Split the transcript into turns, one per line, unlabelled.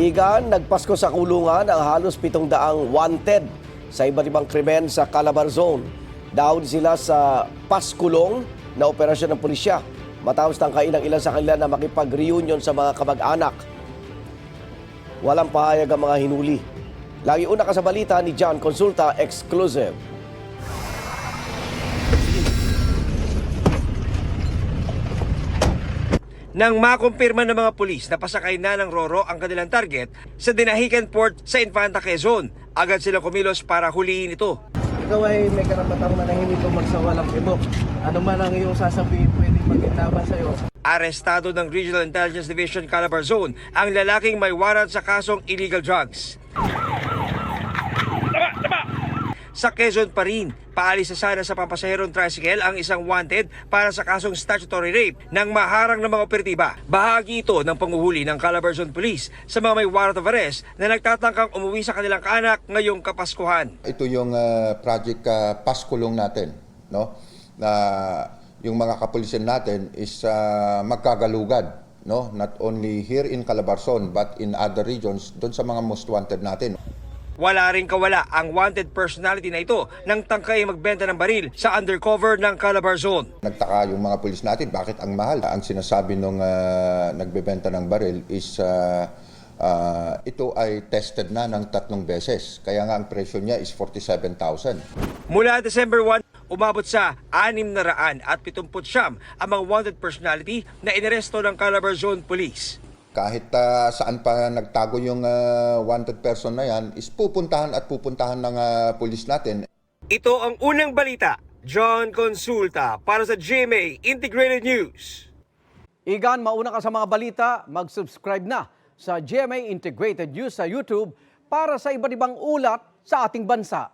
Igan, nagpasko sa kulungan ang halos 700 wanted sa iba't ibang krimen sa Calabar Zone. Dahil sila sa paskulong na operasyon ng pulisya matapos tangkain ng ilan sa kanila na makipag-reunion sa mga kamag-anak. Walang pahayag ang mga hinuli. Lagi una ka sa balita ni John Consulta, exclusive.
Nang makumpirma ng mga pulis na pasakay na ng Roro ang kanilang target sa Dinahican Port sa Infanta Quezon, agad silang kumilos para huliin ito.
Ikaw ay may karapatang manahimik o magsawalang ibok. Ano man ang iyong sasabihin, pwedeng magkinlaban sa iyo.
Arestado ng Regional Intelligence Division Calabar Zone ang lalaking may warrant sa kasong illegal drugs. Sa Quezon pa rin, paalis na sana sa pampasaherong tricycle ang isang wanted para sa kasong statutory rape nang maharang ng mga operatiba. Bahagi ito ng panguhuli ng Calabar Zone Police sa mga may warrant of arrest na nagtatangkang umuwi sa kanilang kaanak ngayong Kapaskuhan.
Ito yung project Paskulong natin, no? Na yung mga kapulisan natin is magkagalugad, no? Not only here in Calabar Zone but in other regions doon sa mga most wanted natin.
Wala ring kawala ang wanted personality na ito nang tangkay magbenta ng baril sa undercover ng Calabar Zone.
Nagtaka yung mga pulis natin, bakit ang mahal? Ang sinasabi nung nagbebenta ng baril is ito ay tested na ng 3 beses. Kaya nga ang presyo niya is 47,000.
Mula December 1, umabot sa 679 ang mga wanted personality na inaresto ng Calabar Zone Police.
Kahit saan pa nagtago yung wanted person na yan, is pupuntahan ng pulis natin.
Ito ang unang balita. John Consulta para sa GMA Integrated News.
Igan, mauna ka sa mga balita, mag-subscribe na sa GMA Integrated News sa YouTube para sa iba't ibang ulat sa ating bansa.